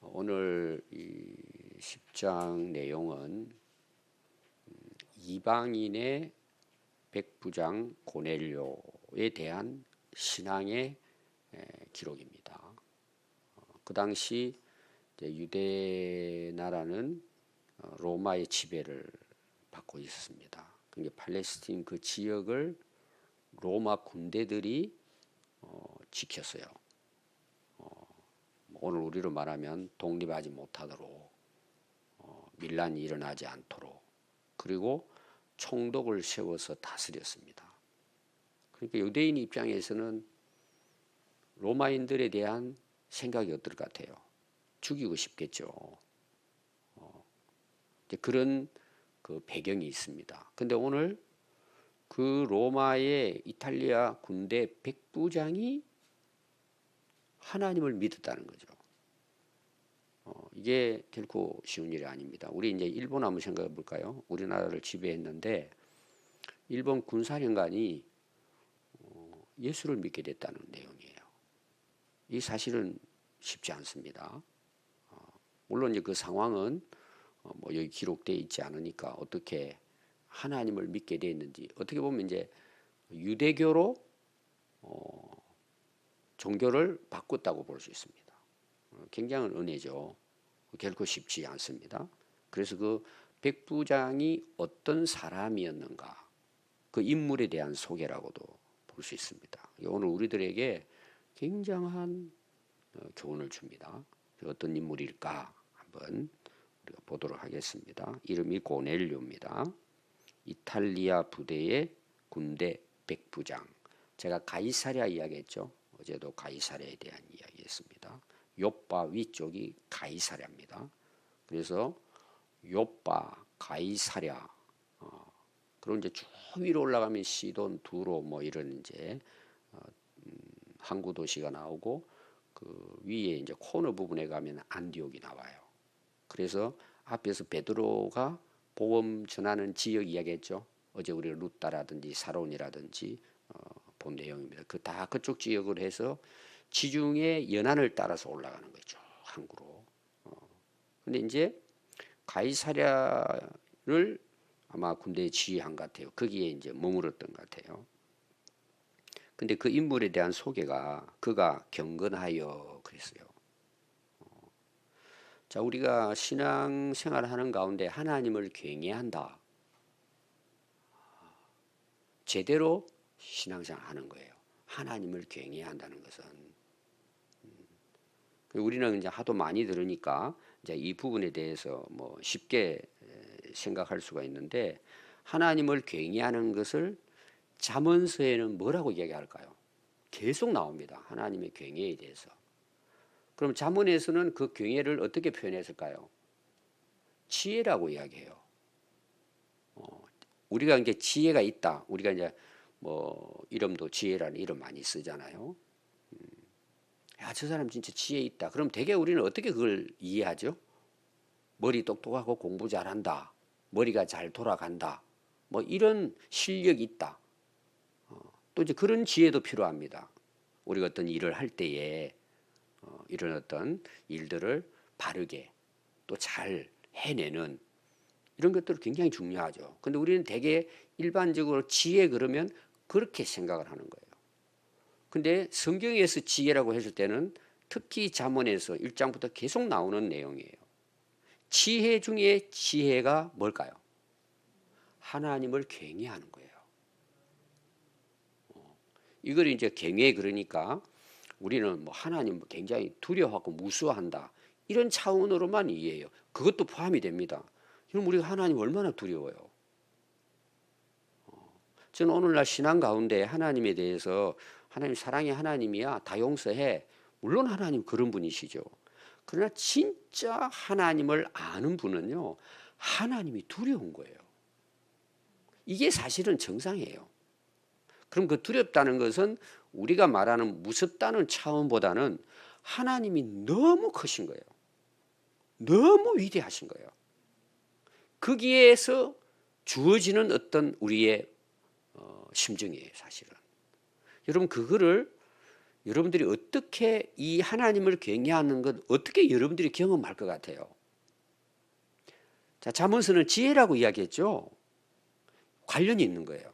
오늘 이 10장 내용은 이방인의 백부장 고넬료에 대한 신앙의 기록입니다. 그 당시 유대 나라는 로마의 지배를 받고 있었습니다. 그러니까 팔레스틴 그 지역을 로마 군대들이 지켰어요. 오늘 우리로 말하면 독립하지 못하도록, 밀란이 일어나지 않도록, 그리고 총독을 세워서 다스렸습니다. 그러니까 유대인 입장에서는 로마인들에 대한 생각이 어떨 것 같아요? 죽이고 싶겠죠. 그런 그 배경이 있습니다. 근데 오늘 그 로마의 이탈리아 군대 백부장이 하나님을 믿었다는 거죠. 이게 결코 쉬운 일이 아닙니다. 우리 이제 일본 한번 생각해 볼까요? 우리나라를 지배했는데 일본 군사령관이 예수를 믿게 됐다는 내용이에요. 이 사실은 쉽지 않습니다. 물론 이제 그 상황은 뭐 여기 기록되어 있지 않으니까 어떻게 하나님을 믿게 되었는지, 어떻게 보면 이제 유대교로 종교를 바꿨다고 볼 수 있습니다. 굉장한 은혜죠. 결코 쉽지 않습니다. 그래서 그 백부장이 어떤 사람이었는가, 그 인물에 대한 소개라고도 볼 수 있습니다. 오늘 우리들에게 굉장한 교훈을 줍니다. 어떤 인물일까 한번 우리가 보도록 하겠습니다. 이름이 고넬료입니다. 이탈리아 부대의 군대 백부장. 제가 가이사랴 이야기했죠. 어제도 가이사랴에 대한 이야기했습니다. 요빠 위쪽이 가이사랴입니다. 그래서 요빠, 가이사랴, 그리고 이제 쭉 위로 올라가면 시돈, 두로 뭐 이런 이제 항구 도시가 나오고 그 위에 이제 코너 부분에 가면 안디옥이 나와요. 그래서 앞에서 베드로가 복음 전하는 지역 이야기했죠. 어제 우리가 루따라든지 사론이라든지 본 내용입니다. 그 다 그쪽 지역을 해서 지중해 연안을 따라서 올라가는 거죠. 항구로. 근데 이제 가이사랴를 아마 군대에 지휘한 것 같아요. 거기에 이제 머물렀던 것 같아요. 근데 그 인물에 대한 소개가 그가 경건하여 그랬어요. 자, 우리가 신앙생활을 하는 가운데 하나님을 경외한다. 제대로 신앙생활 하는 거예요. 하나님을 경외한다는 것은. 우리는 이제 하도 많이 들으니까 이제 이 부분에 대해서 뭐 쉽게 생각할 수가 있는데, 하나님을 경외하는 것을 잠언서에는 뭐라고 이야기할까요? 계속 나옵니다. 하나님의 경외에 대해서. 그럼 잠언에서는 그 경외를 어떻게 표현했을까요? 지혜라고 이야기해요. 우리가 이제 지혜가 있다. 우리가 이제 뭐 이름도 지혜라는 이름 많이 쓰잖아요. 야, 저 사람 진짜 지혜 있다. 그럼 대개 우리는 어떻게 그걸 이해하죠? 머리 똑똑하고 공부 잘한다. 머리가 잘 돌아간다. 뭐 이런 실력이 있다. 또 이제 그런 지혜도 필요합니다. 우리가 어떤 일을 할 때에 이런 어떤 일들을 바르게 또 잘 해내는 이런 것들이 굉장히 중요하죠. 근데 우리는 대개 일반적으로 지혜 그러면 그렇게 생각을 하는 거예요. 근데 성경에서 지혜라고 했을 때는 특히 잠언에서 1장부터 계속 나오는 내용이에요. 지혜 중에 지혜가 뭘까요? 하나님을 경외하는 거예요. 이걸 이제 경외 그러니까 우리는 뭐 하나님 굉장히 두려워하고 무서워한다. 이런 차원으로만 이해해요. 그것도 포함이 됩니다. 그럼 우리가 하나님 얼마나 두려워요? 저는 오늘날 신앙 가운데 하나님에 대해서 하나님 사랑의 하나님이야. 다 용서해. 물론 하나님 그런 분이시죠. 그러나 진짜 하나님을 아는 분은요. 하나님이 두려운 거예요. 이게 사실은 정상이에요. 그럼 그 두렵다는 것은 우리가 말하는 무섭다는 차원보다는 하나님이 너무 크신 거예요. 너무 위대하신 거예요. 거기에서 주어지는 어떤 우리의 심정이에요, 사실은. 여러분, 그거를 여러분들이 어떻게 이 하나님을 경외하는 것 어떻게 여러분들이 경험할 것 같아요? 자, 잠언서는 지혜라고 이야기했죠. 관련이 있는 거예요.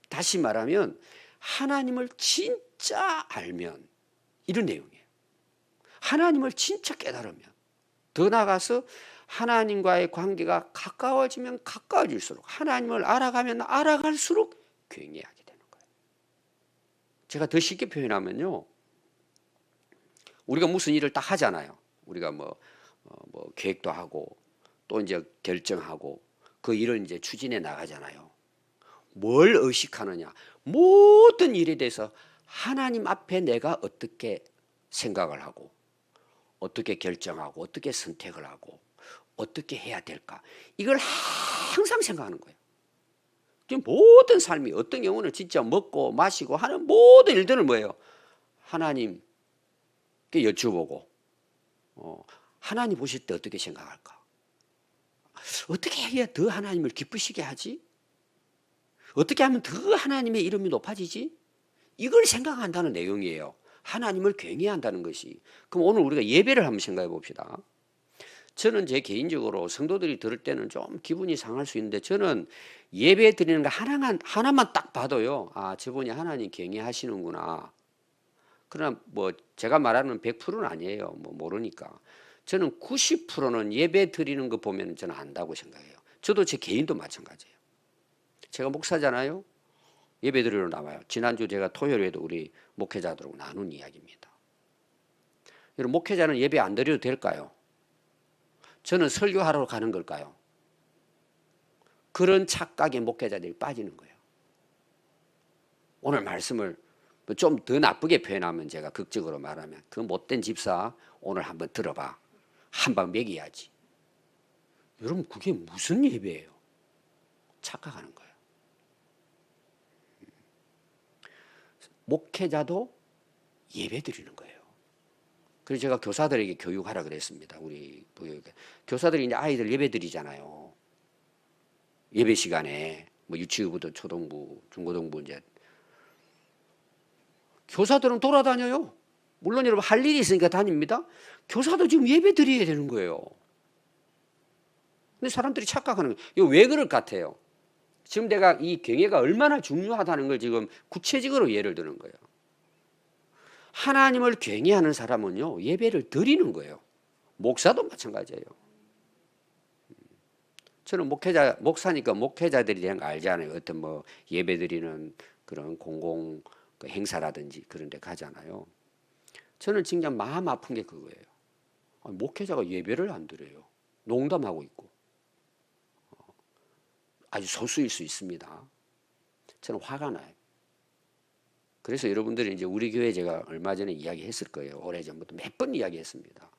다시 말하면 하나님을 진짜 알면 이런 내용이에요. 하나님을 진짜 깨달으면 더 나아가서 하나님과의 관계가 가까워지면 가까워질수록 하나님을 알아가면 알아갈수록 경외하게 되는 거예요. 제가 더 쉽게 표현하면요. 우리가 무슨 일을 딱 하잖아요. 우리가 뭐 계획도 하고 또 이제 결정하고 그 일을 이제 추진해 나가잖아요. 뭘 의식하느냐? 모든 일에 대해서 하나님 앞에 내가 어떻게 생각을 하고 어떻게 결정하고 어떻게 선택을 하고 어떻게 해야 될까? 이걸 항상 생각하는 거예요. 모든 삶이 어떤 경우는 진짜 먹고 마시고 하는 모든 일들을 뭐예요? 하나님께 여쭤보고 하나님 보실 때 어떻게 생각할까? 어떻게 해야 더 하나님을 기쁘시게 하지? 어떻게 하면 더 하나님의 이름이 높아지지? 이걸 생각한다는 내용이에요. 하나님을 경외한다는 것이. 그럼 오늘 우리가 예배를 한번 생각해 봅시다. 저는 제 개인적으로 성도들이 들을 때는 좀 기분이 상할 수 있는데 저는 예배 드리는 거 하나만 딱 봐도요. 아, 저분이 하나님 경외하시는구나. 그러나 뭐 제가 말하는 100%는 아니에요. 뭐 모르니까. 저는 90%는 예배 드리는 거 보면 저는 안다고 생각해요. 저도 제 개인도 마찬가지예요. 제가 목사잖아요. 예배 드리러 나와요. 지난주 제가 토요일에도 우리 목회자들하고 나눈 이야기입니다. 여러분, 목회자는 예배 안 드려도 될까요? 저는 설교하러 가는 걸까요? 그런 착각에 목회자들이 빠지는 거예요. 오늘 말씀을 좀 더 나쁘게 표현하면 제가 극적으로 말하면 그 못된 집사 오늘 한번 들어봐. 한방 먹여야지. 여러분 그게 무슨 예배예요? 착각하는 거예요. 목회자도 예배 드리는 거예요. 그래서 제가 교사들에게 교육하라 그랬습니다. 우리 교사들이 이제 아이들 예배 드리잖아요. 예배 시간에 뭐 유치부부터 초등부, 중고등부 이제 교사들은 돌아다녀요. 물론 여러분 할 일이 있으니까 다닙니다. 교사도 지금 예배 드려야 되는 거예요. 근데 사람들이 착각하는 거예요. 이거 왜 그럴 것 같아요? 지금 내가 이 경외가 얼마나 중요하다는 걸 지금 구체적으로 예를 드는 거예요. 하나님을 경외하는 사람은요, 예배를 드리는 거예요. 목사도 마찬가지예요. 저는 목사니까 목회자들이 되는 거 알잖아요. 어떤 뭐 예배 드리는 그런 공공 행사라든지 그런 데 가잖아요. 저는 진짜 마음 아픈 게 그거예요. 목회자가 예배를 안 드려요. 농담하고 있고. 아주 소수일 수 있습니다. 저는 화가 나요. 그래서 여러분들이 이제 우리 교회 제가 얼마 전에 이야기했을 거예요. 오래전부터 몇 번 이야기했습니다.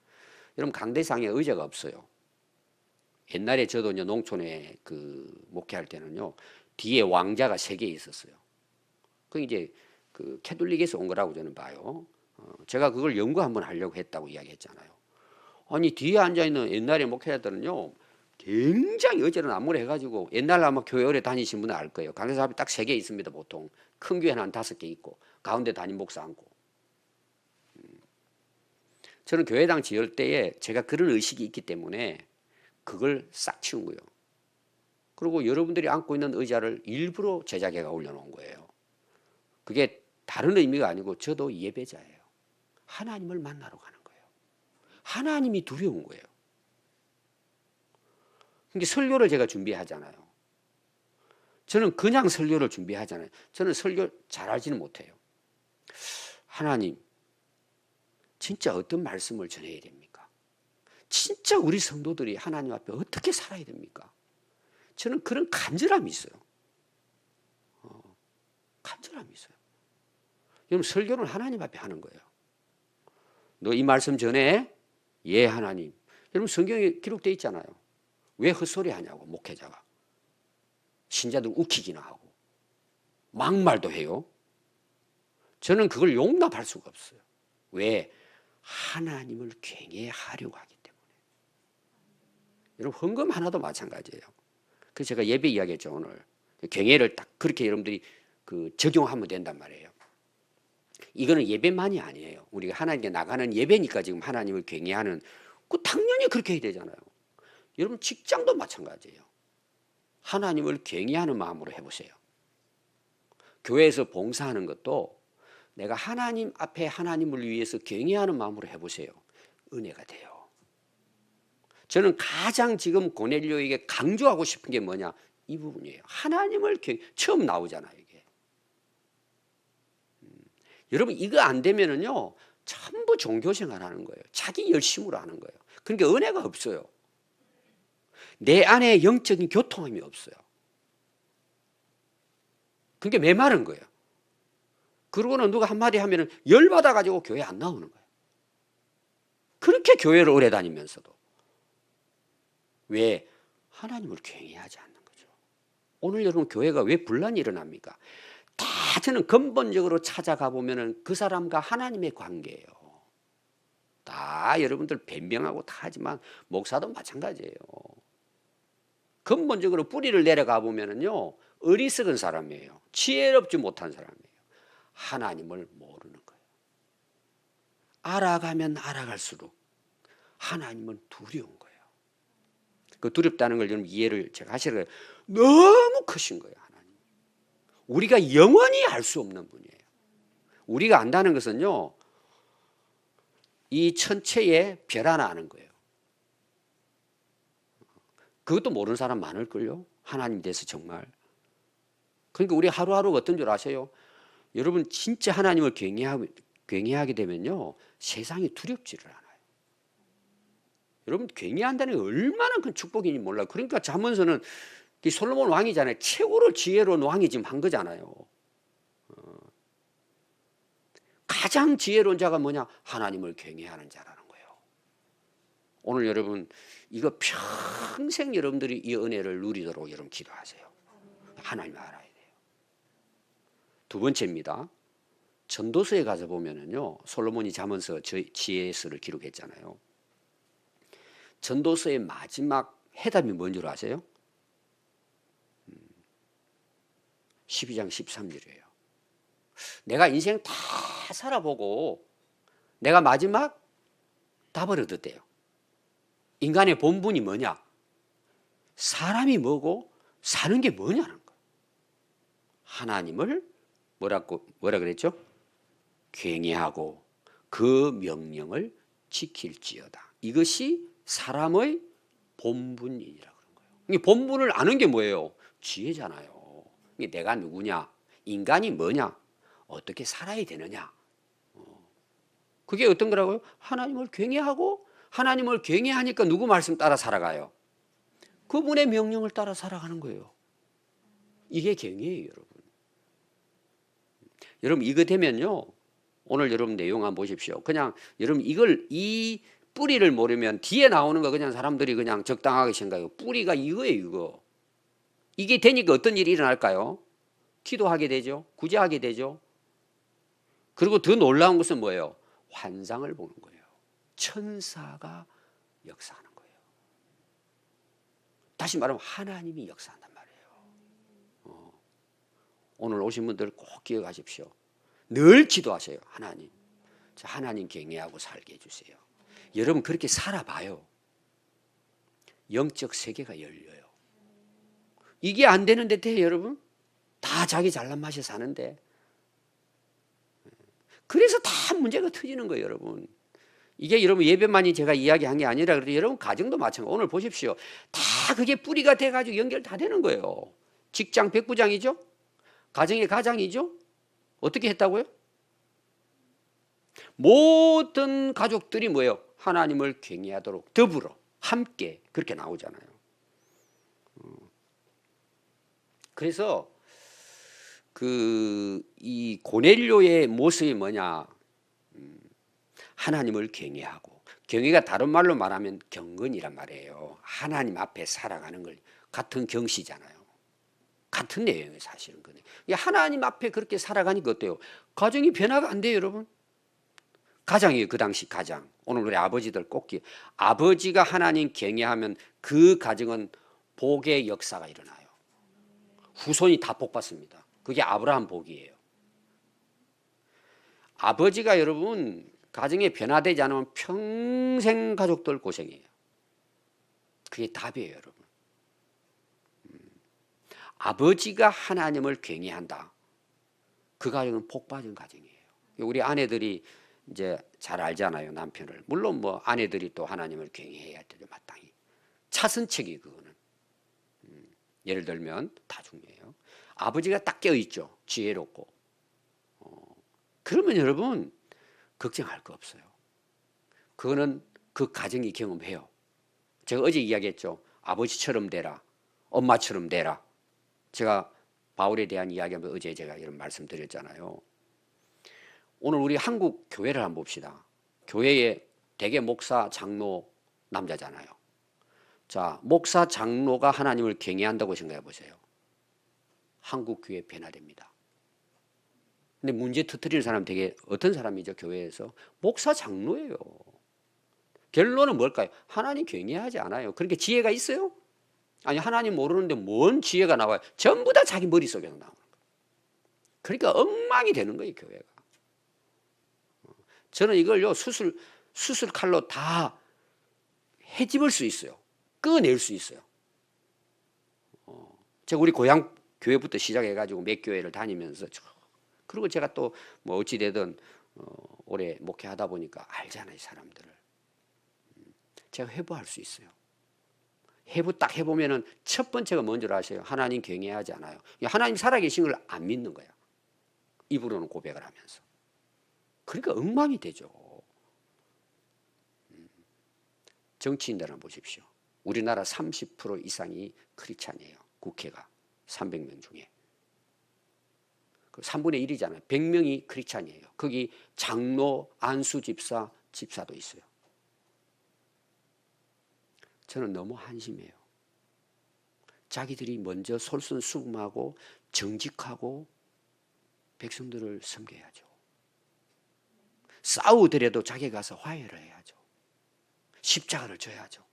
여러분 강대상에 의자가 없어요. 옛날에 저도 이제 농촌에 그 목회할 때는요. 뒤에 왕자가 3개 있었어요. 그 이제 그 캐톨릭에서 온 거라고 저는 봐요. 제가 그걸 연구 한번 하려고 했다고 이야기했잖아요. 아니 뒤에 앉아있는 옛날에 목회자들은요. 굉장히 의자를 나무로 해가지고 옛날 아마 교회 오래 다니신 분은 알 거예요. 강대상 앞에 딱 3개 있습니다. 보통 큰 교회는 한 5개 있고 가운데 담임 목사 앉고. 저는 교회당 지을 때에 제가 그런 의식이 있기 때문에 그걸 싹 치운 거예요. 그리고 여러분들이 앉고 있는 의자를 일부러 제자계가 올려놓은 거예요. 그게 다른 의미가 아니고 저도 예배자예요. 하나님을 만나러 가는 거예요. 하나님이 두려운 거예요. 그러니까 설교를 제가 준비하잖아요. 저는 그냥 설교를 준비하잖아요. 저는 설교 잘하지는 못해요. 하나님, 진짜 어떤 말씀을 전해야 됩니까? 진짜 우리 성도들이 하나님 앞에 어떻게 살아야 됩니까? 저는 그런 간절함이 있어요. 간절함이 있어요. 여러분 설교는 하나님 앞에 하는 거예요. 너 이 말씀 전해? 예, 하나님. 여러분 성경에 기록되어 있잖아요. 왜 헛소리 하냐고 목회자가. 신자들 웃기기나 하고 막말도 해요. 저는 그걸 용납할 수가 없어요. 왜? 하나님을 경외하려고 하기 때문에. 여러분 헌금 하나도 마찬가지예요. 그래서 제가 예배 이야기했죠 오늘. 경외를 딱 그렇게 여러분들이 그 적용하면 된단 말이에요. 이거는 예배만이 아니에요. 우리가 하나님께 나가는 예배니까 지금 하나님을 경외하는, 그 당연히 그렇게 해야 되잖아요. 여러분 직장도 마찬가지예요. 하나님을 경외하는 마음으로 해보세요. 교회에서 봉사하는 것도 내가 하나님 앞에 하나님을 위해서 경외하는 마음으로 해보세요. 은혜가 돼요. 저는 가장 지금 고넬료에게 강조하고 싶은 게 뭐냐, 이 부분이에요. 하나님을 처음 나오잖아요 이게. 여러분 이거 안 되면은요 전부 종교생활 하는 거예요. 자기 열심으로 하는 거예요. 그러니까 은혜가 없어요. 내 안에 영적인 교통함이 없어요. 그게 메마른 거예요. 그러고는 누가 한마디 하면은 열받아가지고 교회 안 나오는 거예요. 그렇게 교회를 오래 다니면서도. 왜? 하나님을 경외하지 않는 거죠. 오늘 여러분 교회가 왜 분란이 일어납니까? 다 저는 근본적으로 찾아가 보면은 그 사람과 하나님의 관계예요. 다 여러분들 변명하고 다 하지만 목사도 마찬가지예요. 근본적으로 뿌리를 내려가 보면은요 어리석은 사람이에요. 지혜롭지 못한 사람이에요. 하나님을 모르는 거예요. 알아가면 알아갈수록 하나님은 두려운 거예요. 그 두렵다는 걸 여러분 이해를 제가 하시라고요. 너무 크신 거예요. 하나님. 우리가 영원히 알 수 없는 분이에요. 우리가 안다는 것은요 이 천체에 별 하나 아는 거예요. 그것도 모르는 사람 많을걸요. 하나님 대해서 정말. 그러니까 우리 하루하루가 어떤 줄 아세요? 여러분 진짜 하나님을 경외하게 되면요 세상이 두렵지를 않아요. 여러분 경외한다는 게 얼마나 큰 축복인지 몰라요. 그러니까 잠언서는 솔로몬 왕이잖아요. 최고로 지혜로운 왕이 지금 한 거잖아요. 가장 지혜로운 자가 뭐냐? 하나님을 경외하는 자라는 거예요. 오늘 여러분 이거 평생 여러분들이 이 은혜를 누리도록 여러분 기도하세요. 하나님을 알아야 돼요. 두 번째입니다. 전도서에 가서 보면은요 솔로몬이 잠언서 지혜서를 기록했잖아요. 전도서의 마지막 해답이 뭔 줄 아세요? 12장 13절이에요. 내가 인생 다 살아보고 내가 마지막 답을 얻었대요. 인간의 본분이 뭐냐? 사람이 뭐고 사는 게 뭐냐는 거예요. 하나님을 뭐라 그랬죠? 경외하고 그 명령을 지킬지어다. 이것이 사람의 본분이라 그런 거예요. 이 본분을 아는 게 뭐예요? 지혜잖아요. 내가 누구냐? 인간이 뭐냐? 어떻게 살아야 되느냐? 그게 어떤 거라고요? 하나님을 경외하고 하나님을 경외하니까 누구 말씀 따라 살아가요? 그분의 명령을 따라 살아가는 거예요. 이게 경외예요, 여러분. 여러분 이거 되면요. 오늘 여러분 내용 한번 보십시오. 그냥 여러분 이 뿌리를 모르면 뒤에 나오는 거 그냥 사람들이 그냥 적당하게 생각해요. 뿌리가 이거예요, 이거. 이게 되니까 어떤 일이 일어날까요? 기도하게 되죠. 구제하게 되죠. 그리고 더 놀라운 것은 뭐예요? 환상을 보는 거예요. 천사가 역사하는 거예요. 다시 말하면 하나님이 역사한단 말이에요. 오늘 오신 분들 꼭 기억하십시오. 늘 기도하세요. 하나님, 저 하나님 경외하고 살게 해주세요. 여러분 그렇게 살아봐요. 영적 세계가 열려요. 이게 안 되는데 돼 여러분? 다 자기 잘난 맛에 사는데. 그래서 다 문제가 터지는 거예요 여러분. 이게 여러분 예배만이 제가 이야기한 게 아니라 그래도 여러분 가정도 마찬가지고 오늘 보십시오. 다 그게 뿌리가 돼가지고 연결 다 되는 거예요. 직장 백부장이죠? 가정의 가장이죠? 어떻게 했다고요? 모든 가족들이 뭐예요? 하나님을 경외하도록 더불어 함께 그렇게 나오잖아요. 그래서 이 고넬료의 모습이 뭐냐? 하나님을 경외하고, 경외가 다른 말로 말하면 경건이란 말이에요. 하나님 앞에 살아가는 걸 같은 경시잖아요. 같은 내용이에요 사실은. 하나님 앞에 그렇게 살아가니까 어때요? 가정이 변화가 안 돼요 여러분. 가장이에요. 그 당시 가장. 오늘 우리 아버지들 꼭 아버지가 하나님 경외하면 그 가정은 복의 역사가 일어나요. 후손이 다 복 받습니다. 그게 아브라함 복이에요. 아버지가 여러분 가정에 변화되지 않으면 평생 가족들 고생해요. 그게 답이에요, 여러분. 아버지가 하나님을 경외한다. 그 가정은 복 받은 가정이에요. 우리 아내들이 이제 잘 알잖아요, 남편을. 물론 뭐 아내들이 또 하나님을 경외해야 되죠, 마땅히. 차선책이 그거는. 예를 들면 다 중요해요. 아버지가 딱 깨어있죠, 지혜롭고. 그러면 여러분 걱정할 거 없어요. 그거는 그 가정이 경험해요. 제가 어제 이야기했죠. 아버지처럼 되라, 엄마처럼 되라. 제가 바울에 대한 이야기하면 어제 제가 이런 말씀드렸잖아요. 오늘 우리 한국 교회를 한번 봅시다. 교회에 대개 목사, 장로, 남자잖아요. 자, 목사, 장로가 하나님을 경외한다고 생각해 보세요. 한국 교회 변화됩니다. 근데 문제 터뜨리는 사람 되게 어떤 사람이죠? 교회에서 목사, 장로예요. 결론은 뭘까요? 하나님 경외하지 않아요. 그렇게 지혜가 있어요? 아니, 하나님 모르는데 뭔 지혜가 나와요? 전부 다 자기 머릿속에서 나오는 거예요. 그러니까 엉망이 되는 거예요, 교회가. 저는 이걸요, 수술 칼로 다 헤집을 수 있어요. 꺼낼 수 있어요. 제가 우리 고향 교회부터 시작해가지고 몇 교회를 다니면서, 그리고 제가 또 뭐 어찌되든 오래 목회하다 보니까 알잖아요, 사람들을. 제가 회부할 수 있어요. 회부 딱 해보면은 첫 번째가 뭔 줄 아세요? 하나님 경외하지 않아요. 하나님 살아계신 걸 안 믿는 거야. 입으로는 고백을 하면서. 그러니까 엉망이 되죠. 정치인들 한번 보십시오. 우리나라 30% 이상이 크리스찬이에요. 국회가 300명 중에. 3분의 1이잖아요. 100명이 크리스찬이에요. 거기 장로, 안수 집사, 집사도 있어요. 저는 너무 한심해요. 자기들이 먼저 솔선수범하고 정직하고 백성들을 섬겨야죠. 싸우더라도 자기 가서 화해를 해야죠. 십자가를 져야죠.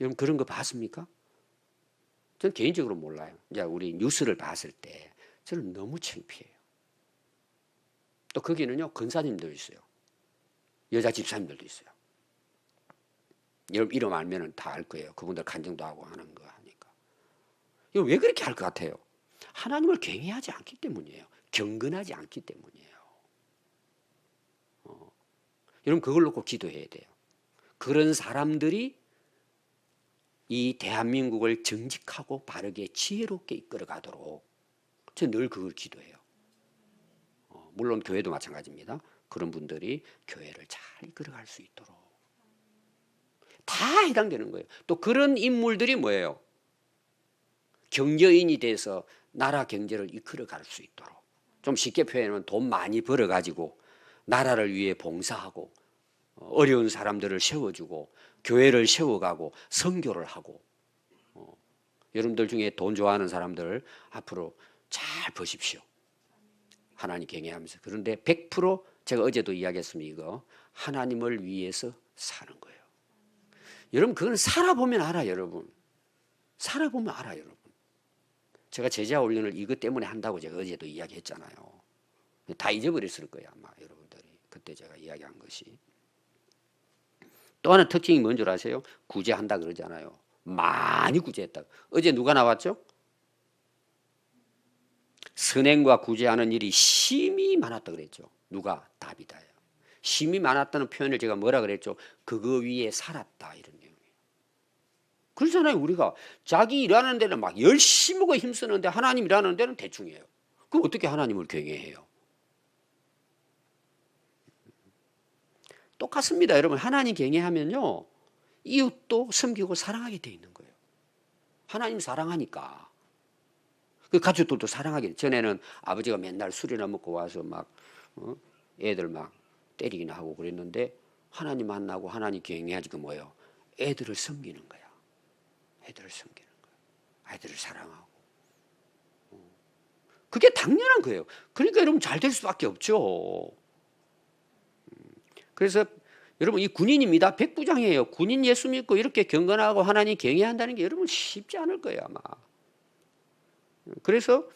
여러분 그런 거 봤습니까? 저는 개인적으로 몰라요. 이제 우리 뉴스를 봤을 때 저는 너무 창피해요. 또 거기는요 권사님도 있어요. 여자 집사님들도 있어요. 여러분 이름 알면은 다 알 거예요. 그분들 간증도 하고 하는 거 하니까. 이거 왜 그렇게 할 것 같아요? 하나님을 경외하지 않기 때문이에요. 경건하지 않기 때문이에요. 여러분 그걸 놓고 기도해야 돼요. 그런 사람들이 이 대한민국을 정직하고 바르게 지혜롭게 이끌어가도록 저는 늘 그걸 기도해요. 물론 교회도 마찬가지입니다. 그런 분들이 교회를 잘 이끌어갈 수 있도록 다 해당되는 거예요. 또 그런 인물들이 뭐예요? 경제인이 돼서 나라 경제를 이끌어갈 수 있도록 좀 쉽게 표현하면 돈 많이 벌어가지고 나라를 위해 봉사하고 어려운 사람들을 세워주고 교회를 세워가고 선교를 하고 여러분들 중에 돈 좋아하는 사람들 앞으로 잘 보십시오. 하나님 경외하면서. 그런데 100% 제가 어제도 이야기했습니다. 이거 하나님을 위해서 사는 거예요. 여러분 그건 살아보면 알아요. 여러분 살아보면 알아요. 여러분 제가 제자 훈련을 이것 때문에 한다고 제가 어제도 이야기했잖아요. 다 잊어버렸을 거예요 아마 여러분들이 그때 제가 이야기한 것이. 또 하나 특징이 뭔 줄 아세요? 구제한다 그러잖아요. 많이 구제했다. 어제 누가 나왔죠? 선행과 구제하는 일이 심히 많았다 그랬죠. 누가? 다비다예요. 심히 많았다는 표현을 제가 뭐라 그랬죠? 그거 위에 살았다 이런 내용이에요. 그렇잖아요. 우리가 자기 일하는 데는 막 열심히 힘쓰는데 하나님 일하는 데는 대충이에요. 그럼 어떻게 하나님을 경외해요? 똑같습니다. 여러분 하나님 경외하면요 이웃도 섬기고 사랑하게 돼 있는 거예요. 하나님 사랑하니까 그 가족들도 사랑하게. 전에는 아버지가 맨날 술이나 먹고 와서 막 애들 막 때리기나 하고 그랬는데 하나님 만나고 하나님 경외하니까 뭐예요? 애들을 섬기는 거야. 애들을 섬기는 거야. 아이들을 사랑하고. 그게 당연한 거예요. 그러니까 여러분 잘 될 수밖에 없죠. 그래서 여러분 이 군인입니다. 백부장이에요. 군인 예수 믿고 이렇게 경건하고 하나님 경외한다는 게 여러분 쉽지 않을 거예요 아마. 그래서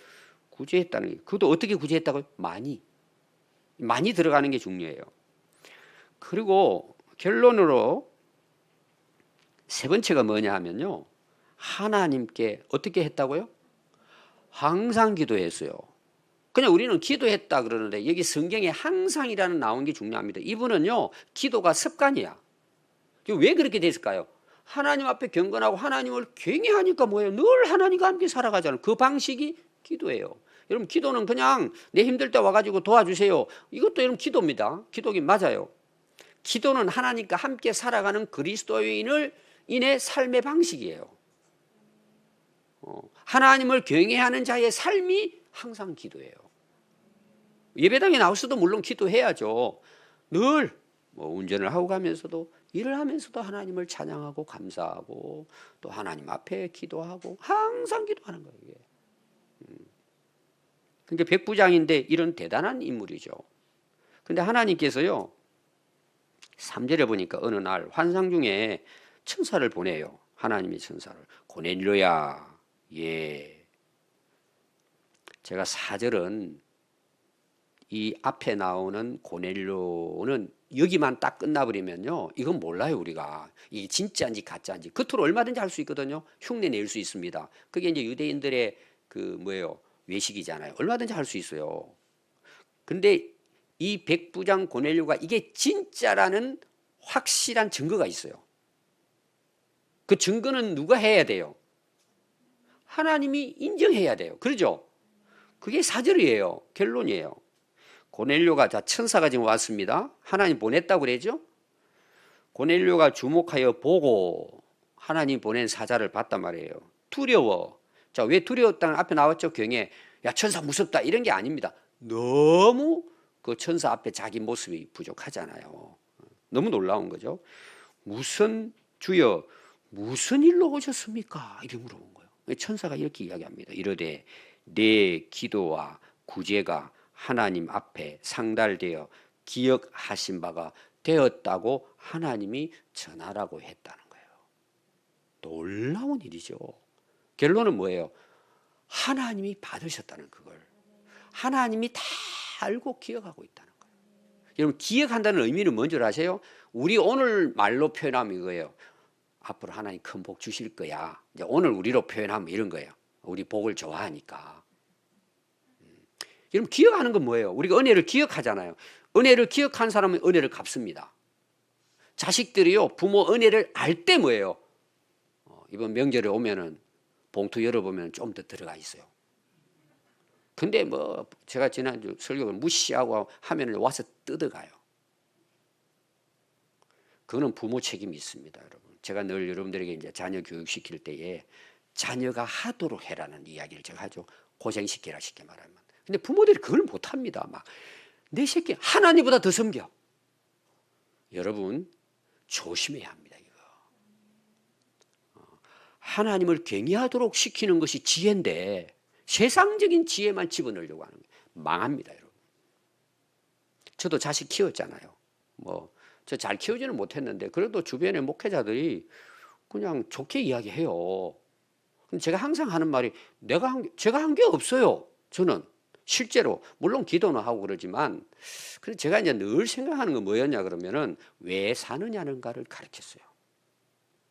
구제했다는 게 그것도 어떻게 구제했다고요? 많이. 많이 들어가는 게 중요해요. 그리고 결론으로 세 번째가 뭐냐 하면요, 하나님께 어떻게 했다고요? 항상 기도했어요. 그냥 우리는 기도했다 그러는데 여기 성경에 항상이라는 나온 게 중요합니다. 이분은요, 기도가 습관이야. 왜 그렇게 됐을까요? 하나님 앞에 경건하고 하나님을 경외하니까 뭐예요? 늘 하나님과 함께 살아가잖아요. 그 방식이 기도예요. 여러분, 기도는 그냥 내 힘들 때 와가지고 도와주세요, 이것도 여러분 기도입니다. 기도긴 맞아요. 기도는 하나님과 함께 살아가는 그리스도인을 인의 삶의 방식이에요. 하나님을 경외하는 자의 삶이 항상 기도예요. 예배당에 나와서도 물론 기도해야죠. 늘 운전을 하고 가면서도, 일을 하면서도 하나님을 찬양하고 감사하고 또 하나님 앞에 기도하고 항상 기도하는 거예요. 이게. 그러니까 백부장인데 이런 대단한 인물이죠. 근데 하나님께서요, 3절에 보니까 어느 날 환상 중에 천사를 보내요. 하나님이 천사를. 고넬료야. 예. 제가 4절은 이 앞에 나오는 고넬료는 여기만 딱 끝나버리면요, 이건 몰라요. 우리가 이게 진짜인지 가짜인지 겉으로 얼마든지 할 수 있거든요. 흉내 낼 수 있습니다. 그게 이제 유대인들의 외식이잖아요. 얼마든지 할 수 있어요. 근데 이 백부장 고넬료가 이게 진짜라는 확실한 증거가 있어요. 그 증거는 누가 해야 돼요? 하나님이 인정해야 돼요. 그러죠? 그게 4절이에요. 결론이에요. 고넬료가, 자, 천사가 지금 왔습니다. 하나님 보냈다고 그러죠? 고넬료가 주목하여 보고 하나님 보낸 사자를 봤단 말이에요. 두려워. 자, 왜 두려웠다는 앞에 나왔죠? 경에. 야, 천사 무섭다, 이런 게 아닙니다. 너무 그 천사 앞에 자기 모습이 부족하잖아요. 너무 놀라운 거죠. 주여 무슨 일로 오셨습니까? 이렇게 물어본 거예요. 천사가 이렇게 이야기합니다. 이르되 내 기도와 구제가 하나님 앞에 상달되어 기억하신 바가 되었다고 하나님이 전하라고 했다는 거예요. 놀라운 일이죠. 결론은 뭐예요? 하나님이 받으셨다는, 그걸 하나님이 다 알고 기억하고 있다는 거예요. 여러분, 기억한다는 의미는 뭔지 아세요? 우리 오늘 말로 표현하면 이거예요. 앞으로 하나님 큰 복 주실 거야. 이제 오늘 우리로 표현하면 이런 거예요. 우리 복을 좋아하니까. 여러분, 기억하는 건 뭐예요? 우리가 은혜를 기억하잖아요. 은혜를 기억한 사람은 은혜를 갚습니다. 자식들이요, 부모 은혜를 알 때 뭐예요? 이번 명절에 오면은 봉투 열어보면 좀 더 들어가 있어요. 근데 제가 지난주 설교를 무시하고 하면은 와서 뜯어가요. 그거는 부모 책임이 있습니다, 여러분. 제가 늘 여러분들에게 이제 자녀 교육시킬 때에 자녀가 하도록 해라는 이야기를 제가 하죠. 고생시키라, 쉽게 말하면. 근데 부모들이 그걸 못합니다. 막 내 새끼 하나님보다 더 섬겨. 여러분, 조심해야 합니다. 이거. 하나님을 경외하도록 시키는 것이 지혜인데 세상적인 지혜만 집어넣으려고 하는 거예요. 망합니다, 여러분. 저도 자식 키웠잖아요. 저 잘 키우지는 못했는데 그래도 주변의 목회자들이 그냥 좋게 이야기해요. 근데 제가 항상 하는 말이, 제가 한 게 없어요. 저는 실제로 물론 기도는 하고 그러지만, 그래서 제가 이제 늘 생각하는 건 뭐였냐 그러면은, 왜 사느냐는가를 가르쳤어요.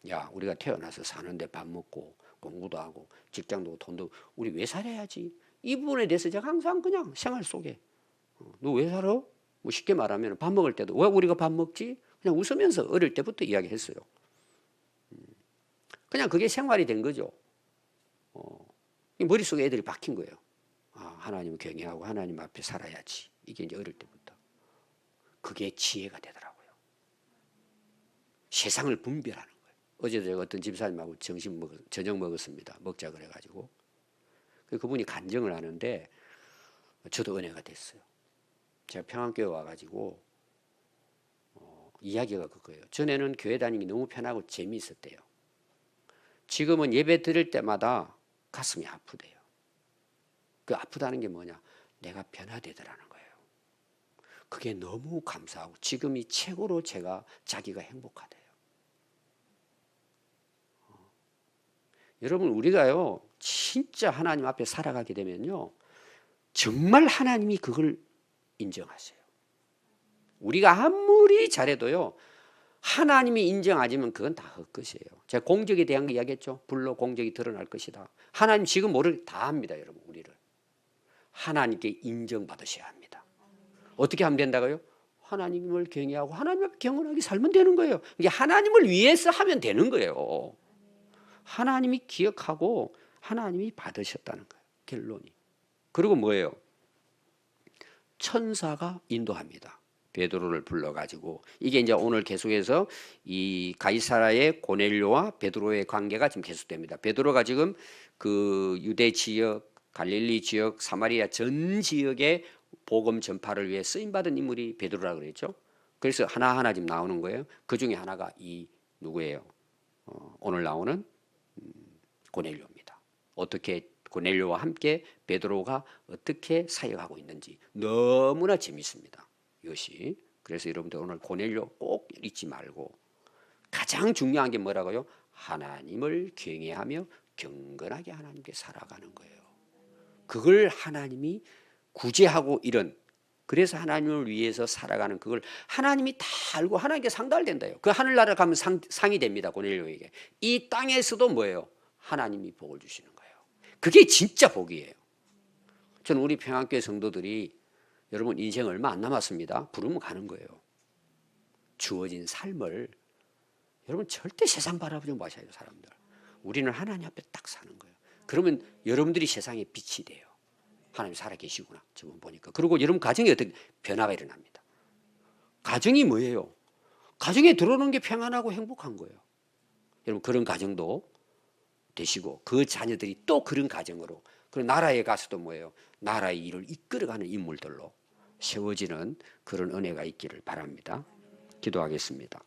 야, 우리가 태어나서 사는데 밥 먹고 공부도 하고 직장도 돈도, 우리 왜 살아야지? 이 부분에 대해서 제가 항상 그냥 생활 속에, 너 왜 살아? 쉽게 말하면 밥 먹을 때도 왜 우리가 밥 먹지? 그냥 웃으면서 어릴 때부터 이야기했어요. 그냥 그게 생활이 된 거죠. 머릿속에 애들이 박힌 거예요. 하나님 경외하고 하나님 앞에 살아야지. 이게 이제 어릴 때부터. 그게 지혜가 되더라고요. 세상을 분별하는 거예요. 어제 제가 어떤 집사님하고 저녁 먹었습니다. 먹자 그래가지고. 그분이 간증을 하는데 저도 은혜가 됐어요. 제가 평안교회 와가지고 이야기가 그거예요. 전에는 교회 다니기 너무 편하고 재미있었대요. 지금은 예배 드릴 때마다 가슴이 아프대요. 그 아프다는 게 뭐냐? 내가 변화되더라는 거예요. 그게 너무 감사하고 지금이 최고로 자기가 행복하대요. 여러분, 우리가요 진짜 하나님 앞에 살아가게 되면요 정말 하나님이 그걸 인정하세요. 우리가 아무리 잘해도요, 하나님이 인정하지만 그건 다 헛것이에요. 제가 공적에 대한 거 이야기했죠. 불로 공적이 드러날 것이다. 하나님 지금 모르게 다 합니다, 여러분. 우리를 하나님께 인정받으셔야 합니다. 어떻게 하면 된다고요? 하나님을 경외하고 하나님 앞에 경건하게 살면 되는 거예요. 이게 하나님을 위해서 하면 되는 거예요. 하나님이 기억하고 하나님이 받으셨다는 거예요, 결론이. 그리고 뭐예요? 천사가 인도합니다. 베드로를 불러가지고, 이게 이제 오늘 계속해서 이 가이사라의 고넬료와 베드로의 관계가 지금 계속됩니다. 베드로가 지금 그 유대 지역, 갈릴리 지역, 사마리아 전 지역의 복음 전파를 위해 쓰임받은 인물이 베드로라 그랬죠. 그래서 하나하나 지금 나오는 거예요. 그 중에 하나가 이 누구예요? 오늘 나오는 고넬료입니다. 어떻게 고넬료와 함께 베드로가 어떻게 사역하고 있는지 너무나 재밌습니다, 이것이. 그래서 여러분들 오늘 고넬료 꼭 잊지 말고, 가장 중요한 게 뭐라고요? 하나님을 경외하며 경건하게 하나님께 살아가는 거예요. 그걸 하나님이 구제하고 이런, 그래서 하나님을 위해서 살아가는 그걸 하나님이 다 알고 하나님께 상달을 된다요. 그 하늘나라 가면 상이 됩니다, 고넬료에게. 이 땅에서도 뭐예요? 하나님이 복을 주시는 거예요. 그게 진짜 복이에요. 저는 우리 평안교회 성도들이, 여러분 인생 얼마 안 남았습니다. 부르면 가는 거예요. 주어진 삶을 여러분 절대 세상 바라보지 마셔요, 사람들. 우리는 하나님 앞에 딱 사는 거예요. 그러면 여러분들이 세상에 빛이 돼요. 하나님 살아계시구나, 저번 보니까. 그리고 여러분 가정에 어떻게 변화가 일어납니다. 가정이 뭐예요? 가정에 들어오는 게 평안하고 행복한 거예요. 여러분 그런 가정도 되시고, 그 자녀들이 또 그런 가정으로, 그리고 나라에 가서도 뭐예요? 나라의 일을 이끌어가는 인물들로 세워지는 그런 은혜가 있기를 바랍니다. 기도하겠습니다.